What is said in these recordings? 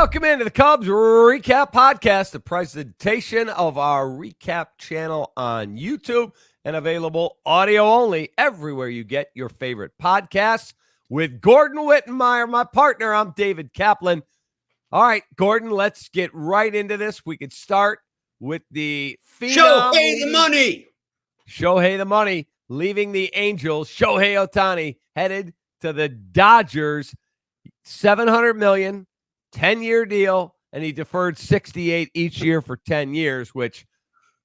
Welcome into the Cubs Recap Podcast, the presentation of our recap channel on YouTube and available audio only everywhere you get your favorite podcasts. With Gordon Wittenmeyer, my partner, I'm David Kaplan. All right, Gordon, let's get right into this. We could start with the phenom. Shohei the money. Shohei the money, leaving the Angels. Shohei Ohtani headed to the Dodgers. $700 million, 10-year deal, and he deferred 68 each year for 10 years, which,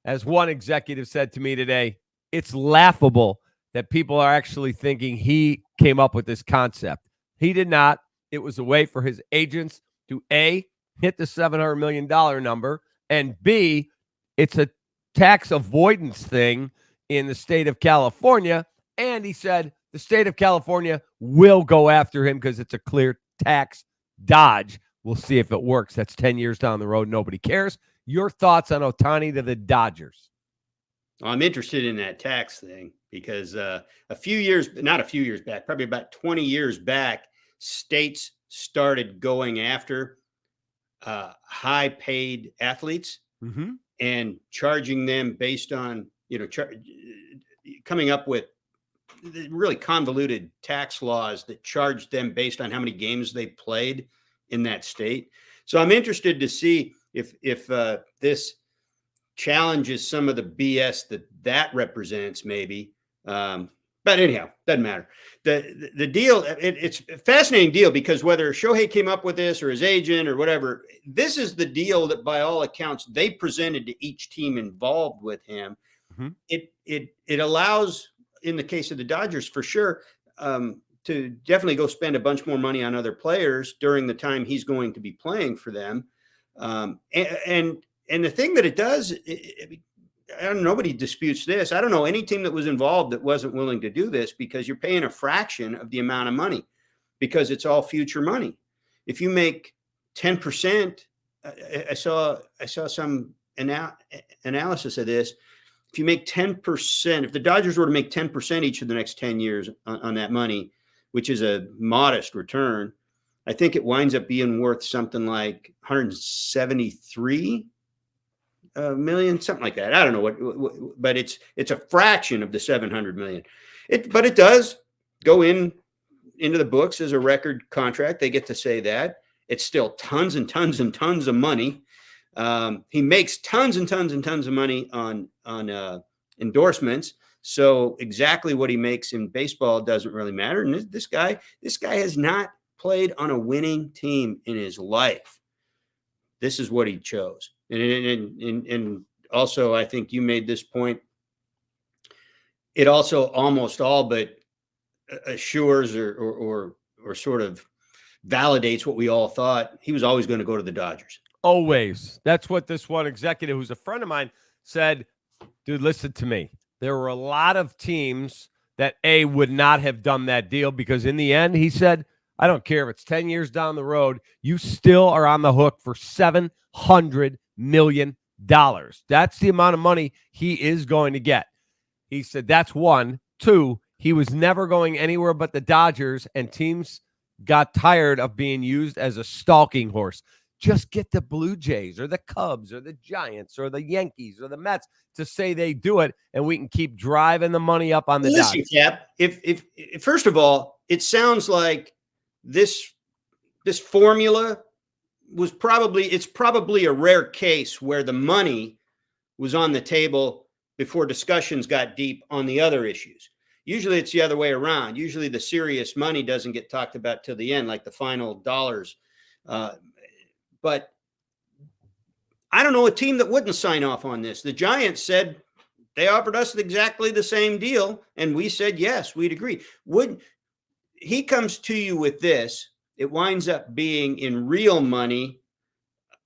as one executive said to me today, it's laughable that people are actually thinking he came up with this concept. He did not. It was a way for his agents to A, hit the $700 million number, and B, it's a tax avoidance thing in the state of California. And he said the state of California will go after him because it's a clear tax dodge. We'll see if it works. That's 10 years down the road. Nobody cares. Your thoughts on Ohtani to the Dodgers? I'm interested in that tax thing because not a few years back, probably about 20 years back, states started going after high-paid athletes and charging them based on, coming up with really convoluted tax laws that charged them based on how many games they played in that state. So I'm interested to see if this challenges some of the BS that represents, maybe. But anyhow, doesn't matter. The deal, it's a fascinating deal because whether Shohei came up with this or his agent or whatever, this is the deal that by all accounts they presented to each team involved with him. It allows, in the case of the Dodgers, for sure, to definitely go spend a bunch more money on other players during the time he's going to be playing for them. And the thing that it does, nobody disputes this. I don't know any team that was involved that wasn't willing to do this because you're paying a fraction of the amount of money because it's all future money. If you make 10%, I saw some analysis of this. If you make 10%, if the Dodgers were to make 10% each of the next 10 years on that money, which is a modest return, I think it winds up being worth something like 173 million, something like that. I don't know what, but it's a fraction of the 700 million. But it does go into the books as a record contract. They get to say that. It's still tons and tons and tons of money. He makes tons and tons and tons of money on endorsements. So exactly what he makes in baseball doesn't really matter. And this guy has not played on a winning team in his life. This is what he chose. And also, I think you made this point. It also almost all but assures or sort of validates what we all thought. He was always going to go to the Dodgers. Always. That's what this one executive, who's a friend of mine, said. Dude, listen to me. There were a lot of teams that would not have done that deal because in the end, he said, I don't care if it's 10 years down the road, you still are on the hook for $700 million. That's the amount of money he is going to get. He said that's one. Two, he was never going anywhere but the Dodgers, and teams got tired of being used as a stalking horse. Just get the Blue Jays or the Cubs or the Giants or the Yankees or the Mets to say they do it, and we can keep driving the money up on the Dodgers. Cap, if first of all, it sounds like this formula was probably a rare case where the money was on the table before discussions got deep on the other issues. Usually it's the other way around. Usually the serious money doesn't get talked about till the end, like the final dollars. But I don't know a team that wouldn't sign off on this. The Giants said they offered us exactly the same deal, and we said, yes, we'd agree. He comes to you with this, it winds up being in real money,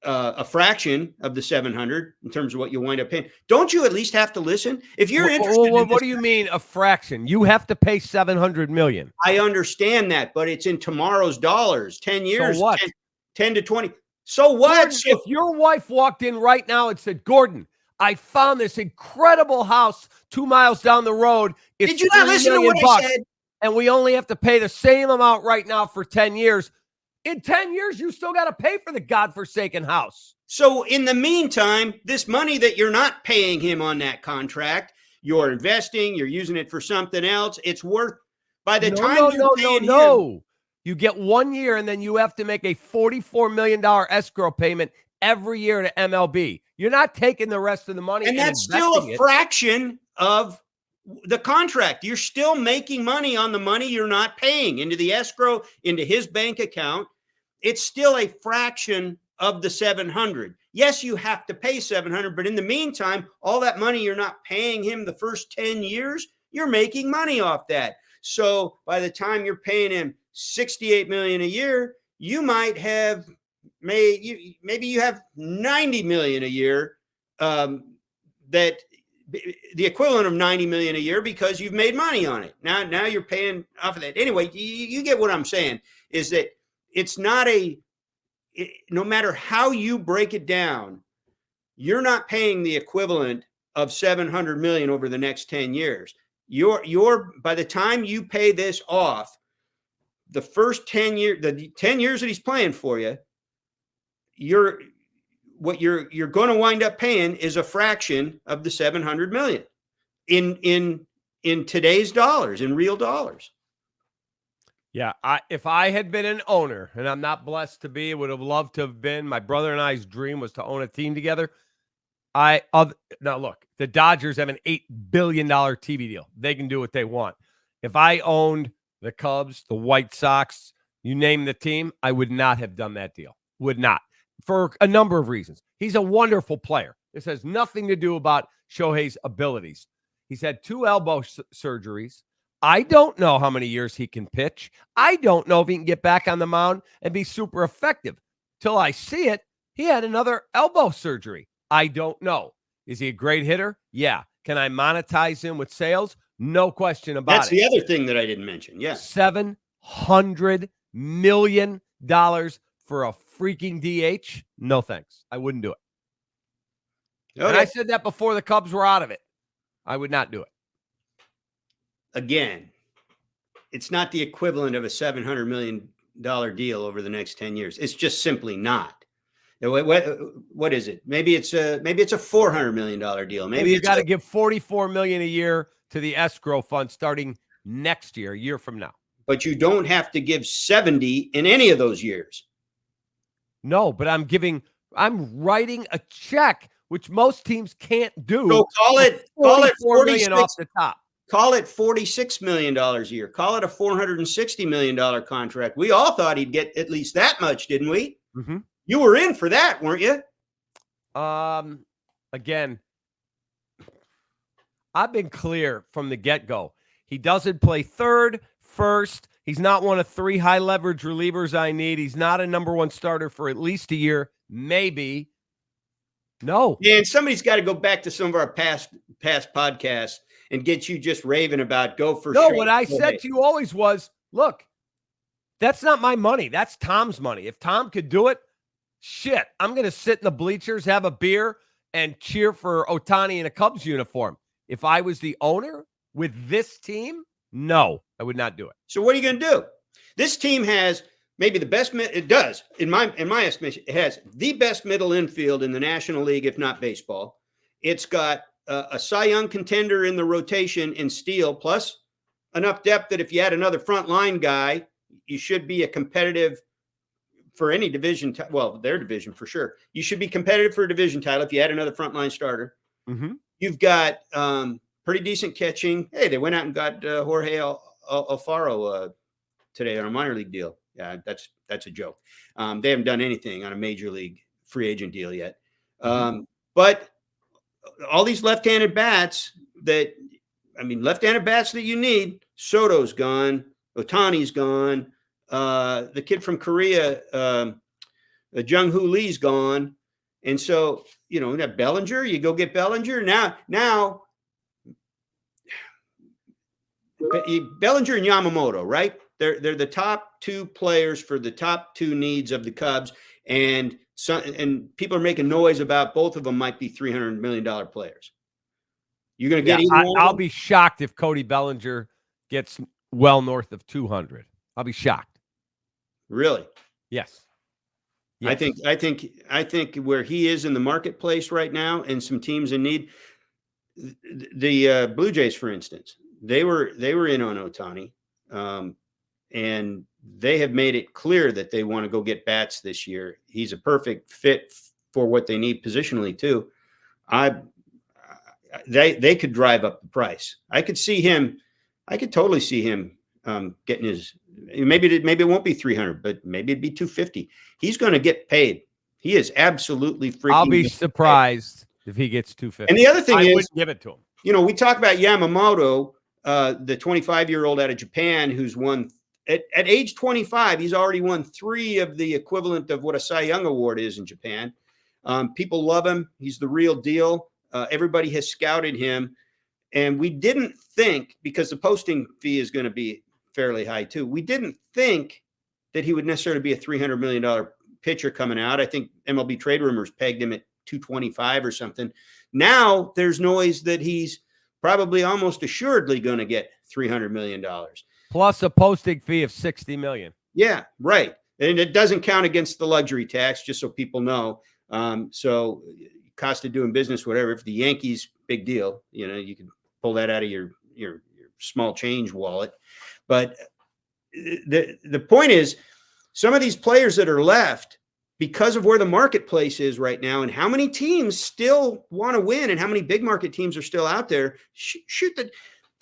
a fraction of the 700 in terms of what you wind up paying. Don't you at least have to listen? If you're interested in what do you mean a fraction? You have to pay $700 million. I understand that, but it's in tomorrow's dollars, 10 years, so what? 10 to 20. So what? Gordon, if your wife walked in right now and said, Gordon, I found this incredible house 2 miles down the road. It's Did you not listen to what I said? And we only have to pay the same amount right now for 10 years. In 10 years, you still got to pay for the godforsaken house. So in the meantime, this money that you're not paying him on that contract, you're investing, you're using it for something else. It's worth, by the time you're paying him. You get 1 year, and then you have to make a $44 million escrow payment every year to MLB. You're not taking the rest of the money. And that's still a fraction of the contract. You're still making money on the money you're not paying into the escrow, into his bank account. It's still a fraction of the 700. Yes, you have to pay 700, but in the meantime, all that money you're not paying him the first 10 years, you're making money off that. So by the time you're paying him $68 million a year, you might have maybe you have $90 million a year, that the equivalent of $90 million a year, because you've made money on it. Now you're paying off of that. Anyway, you get what I'm saying, is that it's not no matter how you break it down, you're not paying the equivalent of $700 million over the next 10 years. You're by the time you pay this off, the first 10 years, the 10 years that he's playing for you, you're going to wind up paying is a fraction of the 700 million in today's dollars, in real dollars. Yeah, if I had been an owner, and I'm not blessed to be, would have loved to have been. My brother and I's dream was to own a team together. Now look, the Dodgers have an $8 billion TV deal. They can do what they want. If I owned the Cubs, the White Sox, you name the team, I would not have done that deal. Would not. For a number of reasons. He's a wonderful player. This has nothing to do about Shohei's abilities. He's had 2 elbow surgeries. I don't know how many years he can pitch. I don't know if he can get back on the mound and be super effective. Till I see it, he had another elbow surgery. I don't know. Is he a great hitter? Yeah. Can I monetize him with sales? No question about it. That's the other thing that I didn't mention. Yeah. $700 million for a freaking DH? No thanks. I wouldn't do it. Okay. And I said that before the Cubs were out of it. I would not do it. Again, it's not the equivalent of a $700 million deal over the next 10 years. It's just simply not. What is it? Maybe it's a $400 million deal. Maybe you got to give $44 million a year to the escrow fund starting next year, a year from now. But you don't have to give 70 in any of those years. No, but I'm writing a check, which most teams can't do. So call it 46 off the top. Call it $46 million a year. Call it a $460 million contract. We all thought he'd get at least that much, didn't we? Mm-hmm. You were in for that, weren't you? Again, I've been clear from the get-go. He doesn't play third, first. He's not one of 3 high leverage relievers I need. He's not a number 1 starter for at least a year, maybe. No. Yeah, and somebody's got to go back to some of our past podcasts and get you just raving about go for No, what I said to you always was, look, that's not my money. That's Tom's money. If Tom could do it, shit, I'm going to sit in the bleachers, have a beer, and cheer for Ohtani in a Cubs uniform. If I was the owner with this team, no, I would not do it. So what are you going to do? This team has maybe the best. It does, in my estimation, it has the best middle infield in the National League, if not baseball. It's got a Cy Young contender in the rotation in Steele, plus enough depth that if you had another front line guy, you should be a competitive for any division. Well, their division for sure. You should be competitive for a division title if you had another frontline starter. Mm-hmm. You've got pretty decent catching. Hey, they went out and got Jorge Alfaro today on a minor league deal. Yeah, that's a joke. They haven't done anything on a major league free agent deal yet. But all these left-handed bats that you need. Soto's gone. Ohtani's gone. The kid from Korea, Jung-Hoo Lee's gone. And so, that Bellinger, you go get Bellinger. Now Bellinger and Yamamoto, right? They're the top 2 players for the top 2 needs of the Cubs. And people are making noise about both of them might be $300 million players. You're going to get either one? I'll be shocked if Cody Bellinger gets well north of 200. I'll be shocked. Really? Yes. I think where he is in the marketplace right now, and some teams in need, the Blue Jays, for instance, they were in on Ohtani, and they have made it clear that they want to go get bats this year. He's a perfect fit for what they need positionally too. They could drive up the price. I could totally see him getting his. Maybe it won't be 300, but maybe it'd be 250. He's going to get paid. He is absolutely freaking. I'll be surprised if he gets 250. And the other thing I is, wouldn't give it to him. You know, we talk about Yamamoto, the 25-year-old out of Japan who's won at age 25. He's already won 3 of the equivalent of what a Cy Young Award is in Japan. People love him. He's the real deal. Everybody has scouted him. And we didn't think, because the posting fee is going to be fairly high too, we didn't think that he would necessarily be a $300 million pitcher coming out. I think MLB Trade Rumors pegged him at 225 or something. Now there's noise that he's probably almost assuredly going to get $300 million. Plus a posting fee of $60 million. Yeah, right. And it doesn't count against the luxury tax, just so people know. So cost of doing business, whatever. If the Yankees, big deal, you know, you can pull that out of your small change wallet. But the point is, some of these players that are left, because of where the marketplace is right now and how many teams still want to win and how many big market teams are still out there, shoot, the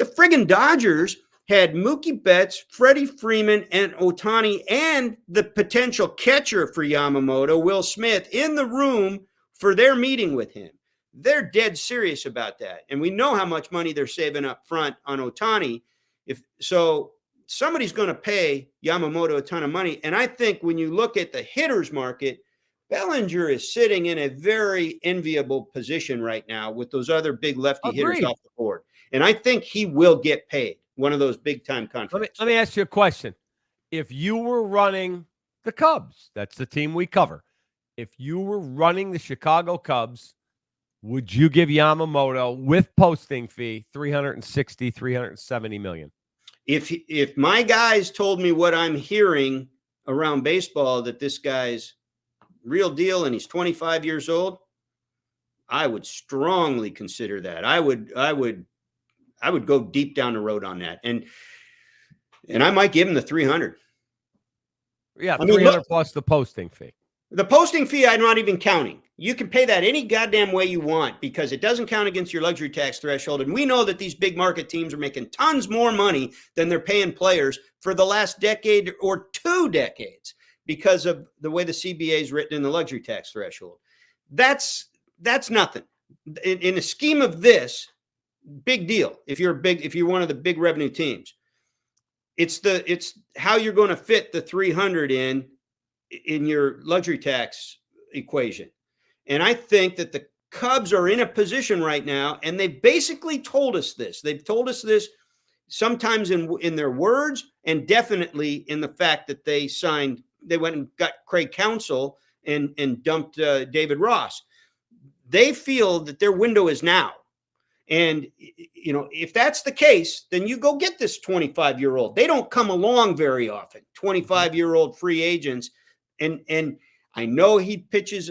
friggin' Dodgers had Mookie Betts, Freddie Freeman, and Ohtani, and the potential catcher for Yamamoto, Will Smith, in the room for their meeting with him. They're dead serious about that. And we know how much money they're saving up front on Ohtani. So somebody's going to pay Yamamoto a ton of money. And I think when you look at the hitters market, Bellinger is sitting in a very enviable position right now with those other big lefty hitters off the board. And I think he will get paid one of those big time contracts. Let me ask you a question. If you were running the Cubs, that's the team we cover. If you were running the Chicago Cubs, would you give Yamamoto with posting fee $360, $370 million? If my guys told me what I'm hearing around baseball, that this guy's real deal and he's 25 years old, I would strongly consider that. I would go deep down the road on that. And I might give him the 300. Yeah, 300 plus the posting fee. The posting fee, I'm not even counting. You can pay that any goddamn way you want because it doesn't count against your luxury tax threshold. And we know that these big market teams are making tons more money than they're paying players for the last decade or 2 decades because of the way the CBA is written in the luxury tax threshold. That's nothing. In the scheme of this, big deal. If you're one of the big revenue teams, it's how you're going to fit the 300 in your luxury tax equation. And I think that the Cubs are in a position right now, and they've basically told us this. They've told us this sometimes in their words, and definitely in the fact that they went and got Craig Counsell and dumped David Ross. They feel that their window is now. And, you know, if that's the case, then you go get this 25-year-old. They don't come along very often, 25-year-old free agents. And I know he pitches,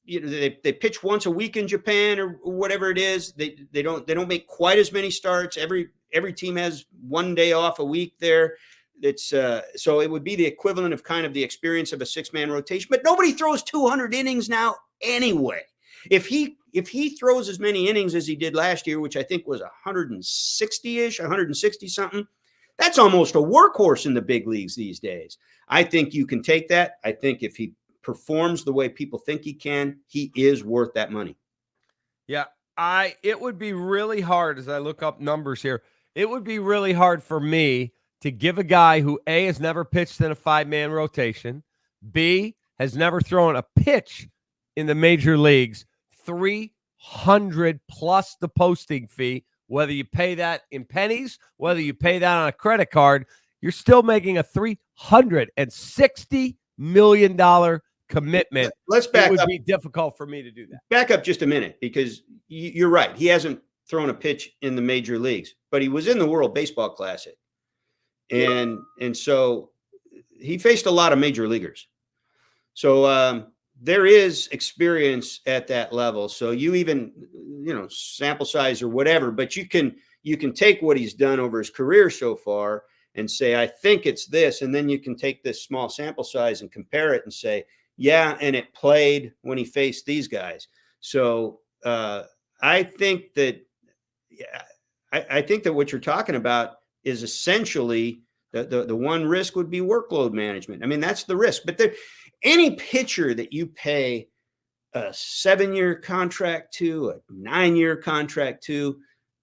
you know, they pitch once a week in Japan or whatever it is. They don't make quite as many starts. Every team has one day off a week there. It's so it would be the equivalent of kind of the experience of a 6-man rotation, but nobody throws 200 innings now anyway. If he throws as many innings as he did last year, which I think was 160-ish, 160 something, that's almost a workhorse in the big leagues these days. I think you can take that. I think if he performs the way people think he can, he is worth that money. Yeah, it would be really hard as I look up numbers here. It would be really hard for me to give a guy who A, has never pitched in a 5-man rotation, B, has never thrown a pitch in the major leagues, 300 plus the posting fee. Whether you pay that in pennies, whether you pay that on a credit card, you're still making a $360 million commitment. Let's back up. It would be difficult for me to do that. Back up just a minute, because you're right. He hasn't thrown a pitch in the major leagues, but he was in the World Baseball Classic. And so he faced a lot of major leaguers. So there is experience at that level. So you even, sample size or whatever, but you can take what he's done over his career so far and say, I think it's this. And then you can take this small sample size and compare it and say, yeah, and it played when he faced these guys. So I think that, I think that what you're talking about is essentially the one risk would be workload management. I mean, that's the risk. But any pitcher that you pay a 7-year contract to, a 9-year contract to,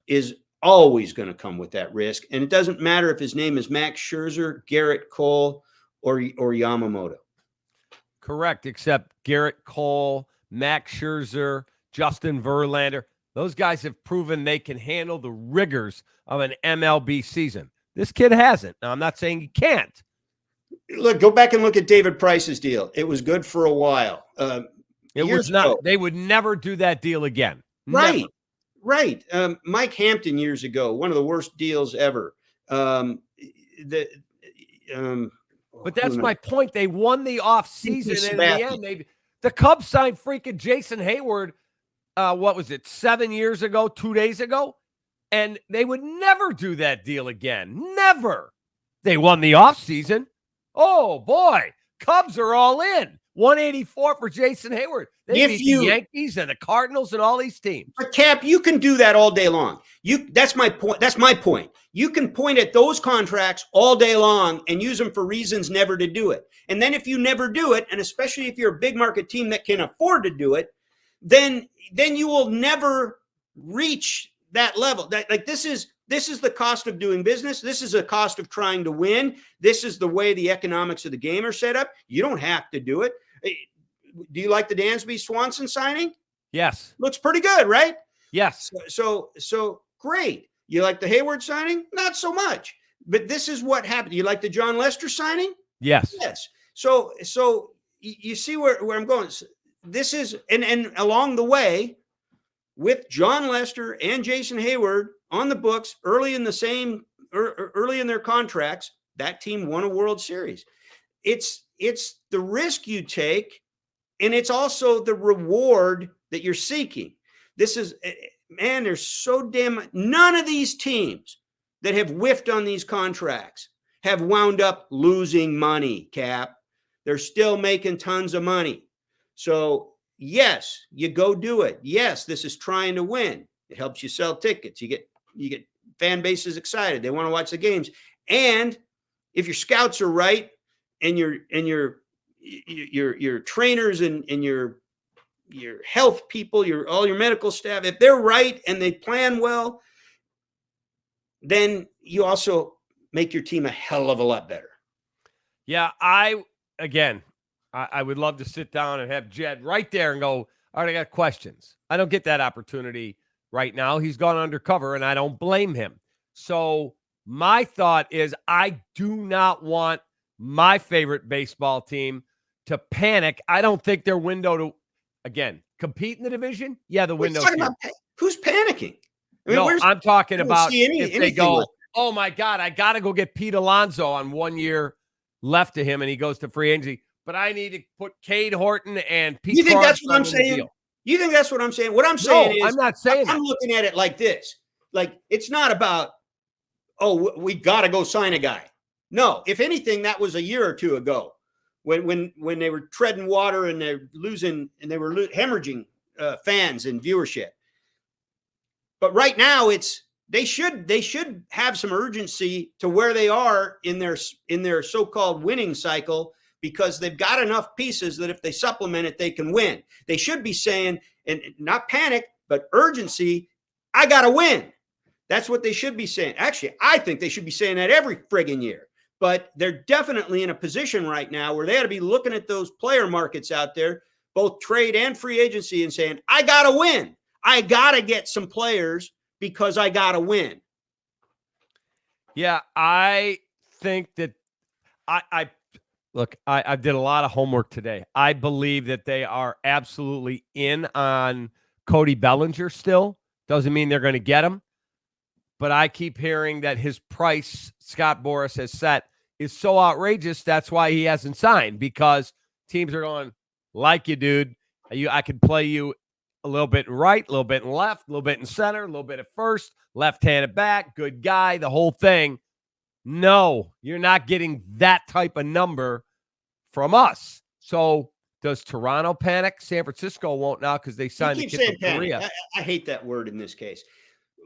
is always going to come with that risk. And it doesn't matter if his name is Max Scherzer, Garrett Cole, or Yamamoto. Correct, except Garrett Cole, Max Scherzer, Justin Verlander. Those guys have proven they can handle the rigors of an MLB season. This kid hasn't. Now, I'm not saying he can't. Look, go back and look at David Price's deal. It was good for a while. It was not. Ago. They would never do that deal again. Right. Never. Right. Mike Hampton years ago, one of the worst deals ever. But that's my point. They won the offseason, and in the end, the Cubs signed freaking Jason Hayward, what was it, 7 years ago, 2 days ago? And they would never do that deal again. Never. They won the offseason. Oh, boy. Cubs are all in. 184 for Jason Hayward. They beat the Yankees and the Cardinals and all these teams. But Cap, you can do that all day long. That's my point. That's my point. You can point at those contracts all day long and use them for reasons never to do it. And then if you never do it, and especially if you're a big market team that can afford to do it, then you will never reach that level. This is the cost of doing business. This is a cost of trying to win. This is the way the economics of the game are set up. You don't have to do it. Do you like the Dansby Swanson signing? Yes. Looks pretty good, right? Yes. So great. You like the Hayward signing? Not so much. But this is what happened. You like the John Lester signing? Yes. Yes. So you see where I'm going. This is and along the way, with John Lester and Jason Hayward on the books early in their contracts, that team won a World Series. It's the risk you take, and it's also the reward that you're seeking. This is, man, there's so damn, none of these teams that have whiffed on these contracts have wound up losing money, Cap. They're still making tons of money. So yes, you go do it. Yes, this is trying to win. It helps you sell tickets. You get fan bases excited. They want to watch the games. And if your scouts are right, and your trainers and your health people, all your medical staff, if they're right and they plan well, then you also make your team a hell of a lot better. Yeah, I would love to sit down and have Jed right there and go, all right, I got questions. I don't get that opportunity right now. He's gone undercover, and I don't blame him. So my thought is I do not want my favorite baseball team to panic. I don't think their window to, again, compete in the division. Yeah, the window. Who's panicking? I'm talking about if they go, like, oh my God, I got to go get Pete Alonso on 1 year left to him, and he goes to free agency. But I need to put Cade Horton and Pete. You think that's what I'm saying? You think that's what I'm saying? What I'm saying is, I'm not saying I'm looking at it like this. Like, it's not about, oh, we got to go sign a guy. No, if anything, that was a year or two ago when they were treading water and they're losing and they were hemorrhaging fans and viewership. But right now, they should have some urgency to where they are in their so-called winning cycle, because they've got enough pieces that if they supplement it, they can win. They should be saying, and not panic, but urgency, I got to win. That's what they should be saying. Actually, I think they should be saying that every friggin' year. But they're definitely in a position right now where they ought to be looking at those player markets out there, both trade and free agency, and saying, I got to win. I got to get some players because I got to win. Yeah, I think that I did a lot of homework today. I believe that they are absolutely in on Cody Bellinger still. Doesn't mean they're going to get him. But I keep hearing that his price, Scott Boras has set, is so outrageous. That's why he hasn't signed, because teams are going, like you, dude. I could play you a little bit in right, a little bit in left, a little bit in center, a little bit at first, left-handed back, good guy, the whole thing. No, you're not getting that type of number from us. So does Toronto panic? San Francisco won't now because they signed the kid from Korea. I hate that word in this case.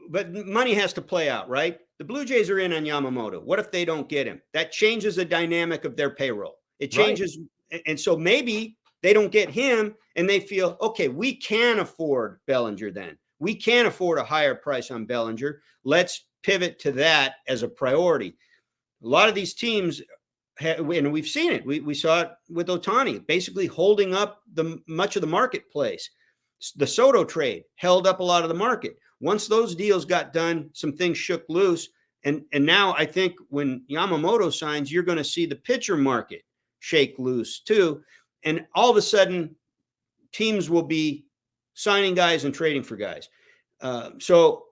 But money has to play out, right? The Blue Jays are in on Yamamoto. What if they don't get him? That changes the dynamic of their payroll. It changes. Right. And so maybe they don't get him and they feel, okay, we can afford Bellinger then. We can afford a higher price on Bellinger. Let's pivot to that as a priority. A lot of these teams, and we've seen it. We saw it with Ohtani, basically holding up much of the marketplace. The Soto trade held up a lot of the market. Once those deals got done, some things shook loose. And now I think when Yamamoto signs, you're going to see the pitcher market shake loose too. And all of a sudden, teams will be signing guys and trading for guys. So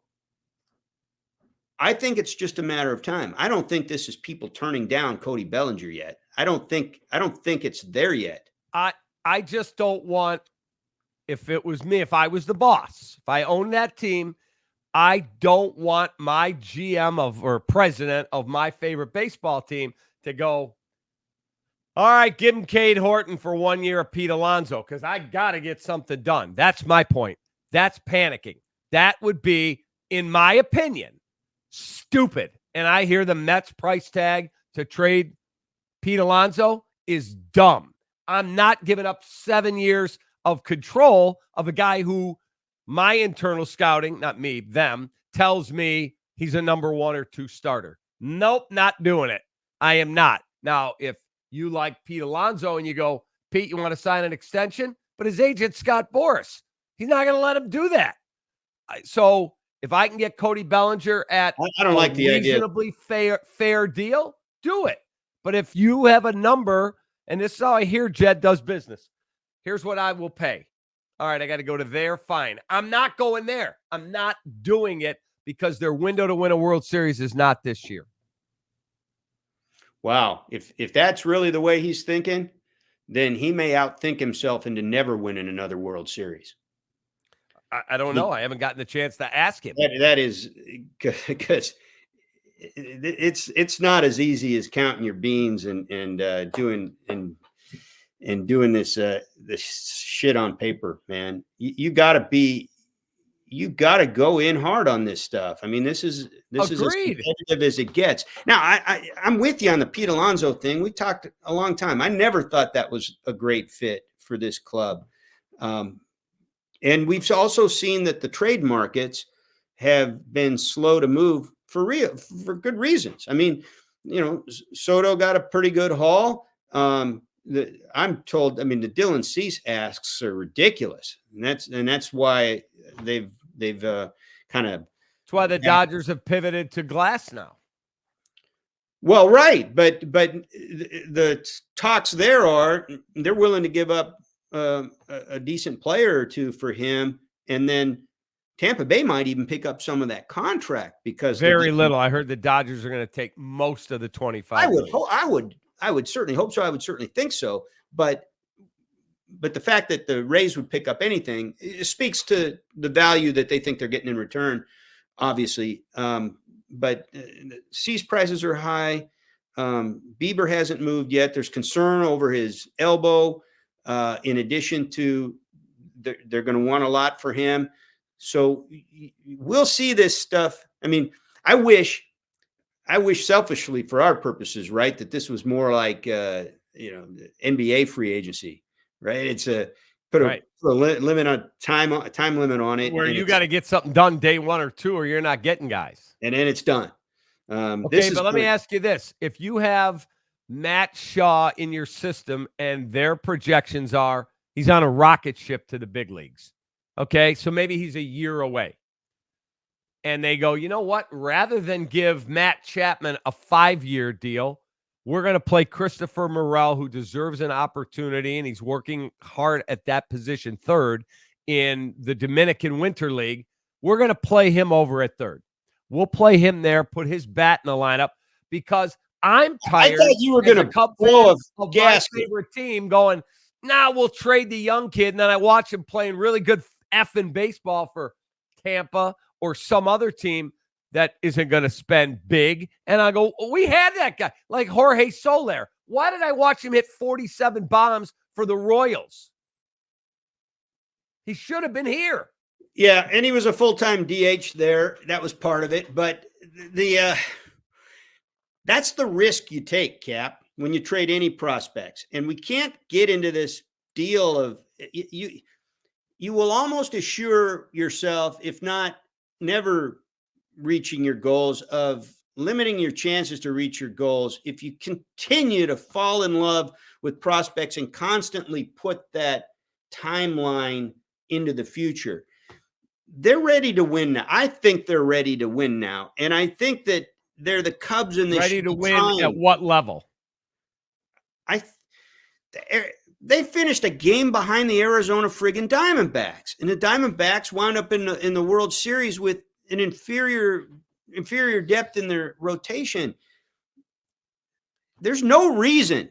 I think it's just a matter of time. I don't think this is people turning down Cody Bellinger yet. I don't think it's there yet. I just don't want, if it was me, if I was the boss, if I owned that team, I don't want my GM or president of my favorite baseball team to go, all right, give him Cade Horton for 1 year of Pete Alonso because I got to get something done. That's my point. That's panicking. That would be, in my opinion, stupid. And I hear the Mets price tag to trade Pete Alonso is dumb. I'm not giving up 7 years of control of a guy who my internal scouting, not me, them, tells me he's a number 1 or 2 starter. Nope, not doing it. I am not. Now, if you like Pete Alonso and you go, Pete, you want to sign an extension? But his agent, Scott Boras, he's not going to let him do that. So if I can get Cody Bellinger at I don't like the reasonably fair deal, do it. But if you have a number, and this is how I hear Jed does business, here's what I will pay. All right, I got to go to there. Fine. I'm not going there. I'm not doing it because their window to win a World Series is not this year. Wow. If that's really the way he's thinking, then he may outthink himself into never winning another World Series. I don't know. I haven't gotten the chance to ask him. That is because it's not as easy as counting your beans and doing this shit on paper, man. You got to go in hard on this stuff. I mean, this is as competitive as it gets. Now, I'm with you on the Pete Alonso thing. We talked a long time. I never thought that was a great fit for this club. And we've also seen that the trade markets have been slow to move for good reasons. I mean, Soto got a pretty good haul. I'm told, the Dylan Cease asks are ridiculous. And that's why they've kind of. That's why the Dodgers have pivoted to glass now. Well, right. But the talks they're willing to give up a decent player or two for him. And then Tampa Bay might even pick up some of that contract because very little. I heard the Dodgers are going to take most of the 25. I would certainly hope so. I would certainly think so. But the fact that the Rays would pick up anything, it speaks to the value that they think they're getting in return, obviously. But Cease prices are high. Bieber hasn't moved yet. There's concern over his elbow. In addition to, they're going to want a lot for him. So we'll see this stuff. I mean, I wish selfishly for our purposes, right, that this was more like, NBA free agency, right? It's put a limit on time limit on it. Where you got to get something done day 1 or 2 or you're not getting guys. And then it's done. Okay, but let me ask you this. If you have Matt Shaw in your system and their projections are he's on a rocket ship to the big leagues. Okay, so maybe he's a year away. And they go, you know what? Rather than give Matt Chapman a 5-year deal, we're going to play Christopher Morel, who deserves an opportunity, and he's working hard at that position, third, in the Dominican Winter League. We're going to play him over at third. We'll play him there, put his bat in the lineup, because I'm tired. I thought you were going to pull of my favorite team going, Now we'll trade the young kid, and then I watch him playing really good effing baseball for Tampa or some other team that isn't going to spend big. And I go, we had that guy, like Jorge Soler. Why did I watch him hit 47 bombs for the Royals? He should have been here. Yeah, and he was a full-time DH there. That was part of it. But that's the risk you take, Cap, when you trade any prospects. And we can't get into this deal of you will almost assure yourself, if not never reaching your goals, of limiting your chances to reach your goals if you continue to fall in love with prospects and constantly put that timeline into the future. They're ready to win now. I think they're ready to win now. And I think that they're the Cubs in this ready to win at what level? They finished a game behind the Arizona friggin' Diamondbacks. And the Diamondbacks wound up in the World Series with an inferior depth in their rotation. There's no reason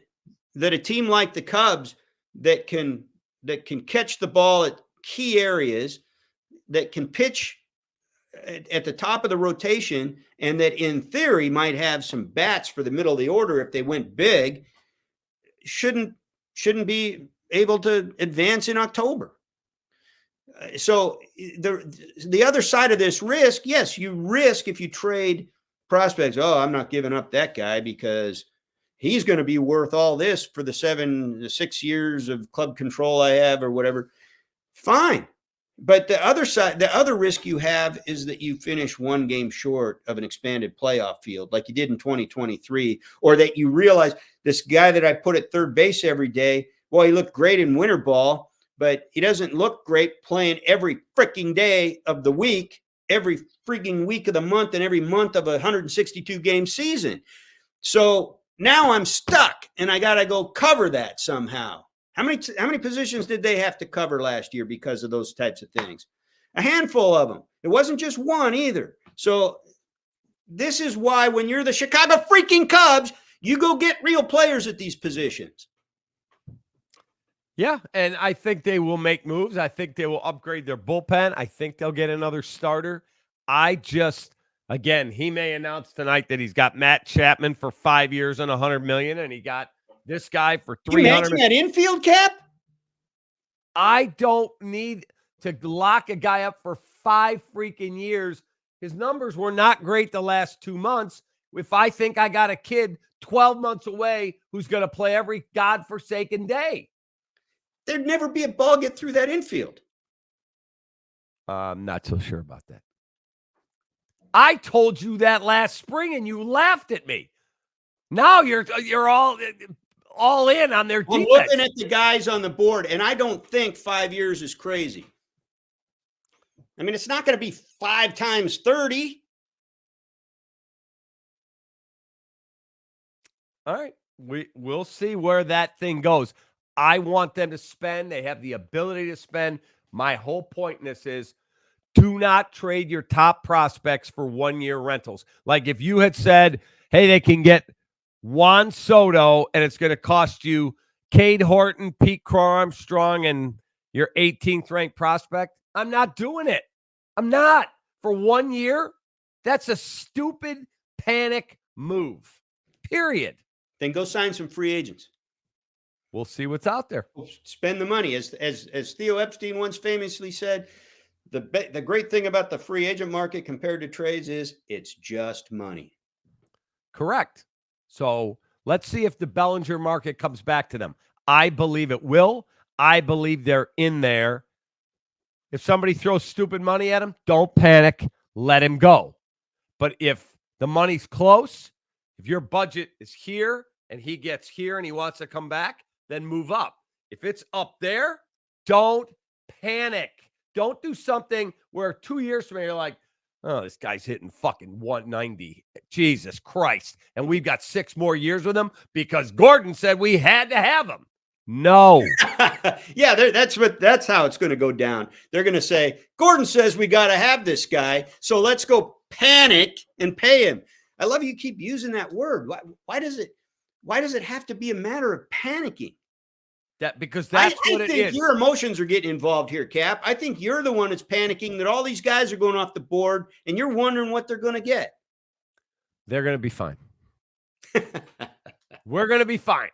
that a team like the Cubs that can catch the ball at key areas, that can pitch at the top of the rotation, and that in theory might have some bats for the middle of the order if they went big, shouldn't be able to advance in October. So the other side of this risk, yes, you risk if you trade prospects. Oh, I'm not giving up that guy because he's going to be worth all this for the 6 years of club control I have or whatever. Fine. But the other side, the other risk you have is that you finish one game short of an expanded playoff field like you did in 2023, or that you realize this guy that I put at third base every day, well, he looked great in winter ball, but he doesn't look great playing every freaking day of the week, every freaking week of the month, and every month of a 162 game season. So now I'm stuck and I got to go cover that somehow. How many positions did they have to cover last year because of those types of things? A handful of them. It wasn't just one either. So this is why when you're the Chicago freaking Cubs, you go get real players at these positions. Yeah, and I think they will make moves. I think they will upgrade their bullpen. I think they'll get another starter. Again, he may announce tonight that he's got Matt Chapman for 5 years and $100 million, and he got this guy for $300 million. Imagine that infield, Cap. I don't need to lock a guy up for 5 freaking years. His numbers were not great the last 2 months. If I think I got a kid 12 months away who's going to play every godforsaken day, there'd never be a ball get through that infield. I'm not so sure about that. I told you that last spring and you laughed at me. Now you're all in on their defense. I'm looking at the guys on the board, and I don't think 5 years is crazy. I mean, it's not going to be 5 times 30. All right. We'll see where that thing goes. I want them to spend. They have the ability to spend. My whole point in this is do not trade your top prospects for 1-year rentals. Like if you had said, hey, they can get Juan Soto and it's going to cost you Cade Horton, Pete Crow Armstrong, and your 18th ranked prospect, I'm not doing it. I'm not. For 1 year, that's a stupid panic move. Period. Then go sign some free agents. We'll see what's out there. Spend the money. As Theo Epstein once famously said, the great thing about the free agent market compared to trades is it's just money. Correct. So let's see if the Bellinger market comes back to them. I believe it will. I believe they're in there. If somebody throws stupid money at him, don't panic. Let him go. But if the money's close, if your budget is here and he gets here and he wants to come back, then move up. If it's up there, don't panic. Don't do something where 2 years from now you're like, oh, this guy's hitting fucking 190. Jesus Christ. And we've got 6 more years with him because Gordon said we had to have him. No. Yeah, that's how it's going to go down. They're going to say, Gordon says we got to have this guy, so let's go panic and pay him. I love you keep using that word. Why does it have to be a matter of panicking? Because that's what it is. Your emotions are getting involved here, Cap. I think you're the one that's panicking that all these guys are going off the board, and you're wondering what they're going to get. They're going to be fine. We're going to be fine.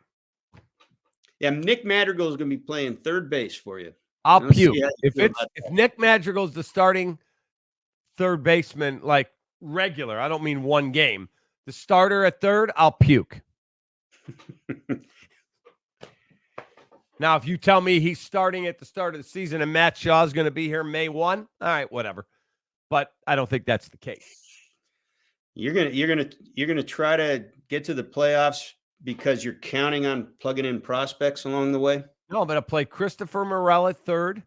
Yeah, Nick Madrigal is going to be playing third base for you. I'll puke. If Nick Madrigal's the starting third baseman, like regular, I don't mean one game, the starter at third, I'll puke. Now, if you tell me he's starting at the start of the season and Matt Shaw's going to be here May 1, all right, whatever. But I don't think that's the case. You're gonna try to get to the playoffs because you're counting on plugging in prospects along the way? No, I'm going to play Christopher Morel at third.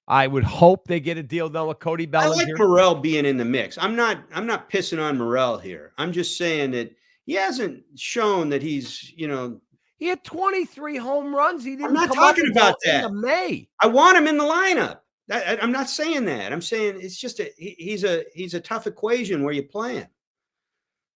I would hope they get a deal done with Cody Bellinger. I like Morel being in the mix. I'm not pissing on Morel here. I'm just saying that he hasn't shown that he's, he had 23 home runs. He didn't. I'm not talking about that. May. I want him in the lineup. I'm not saying that. I'm saying it's just he's a tough equation where you play him.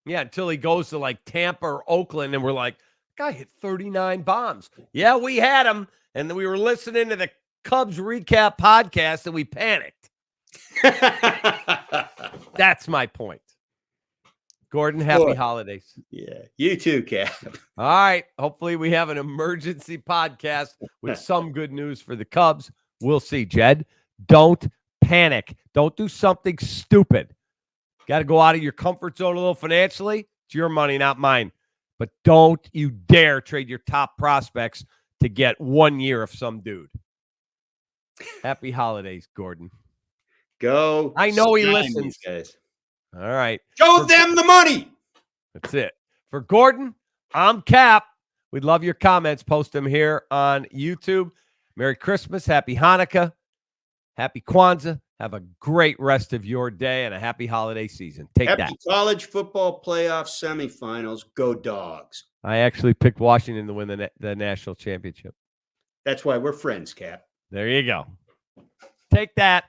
Yeah, until he goes to like Tampa or Oakland, and we're like, guy hit 39 bombs. Yeah, we had him, and then we were listening to the Cubs recap podcast, and we panicked. That's my point. Gordon, happy holidays. Yeah, you too, Cap. All right. Hopefully we have an emergency podcast with some good news for the Cubs. We'll see, Jed. Don't panic. Don't do something stupid. Got to go out of your comfort zone a little financially. It's your money, not mine. But don't you dare trade your top prospects to get 1 year of some dude. Happy holidays, Gordon. Go. I know he listens. Guys. All right. Show them the money. That's it. For Gordon, I'm Cap. We'd love your comments. Post them here on YouTube. Merry Christmas. Happy Hanukkah. Happy Kwanzaa. Have a great rest of your day and a happy holiday season. Happy college football playoff semifinals. Go Dogs. I actually picked Washington to win the national championship. That's why we're friends, Cap. There you go. Take that.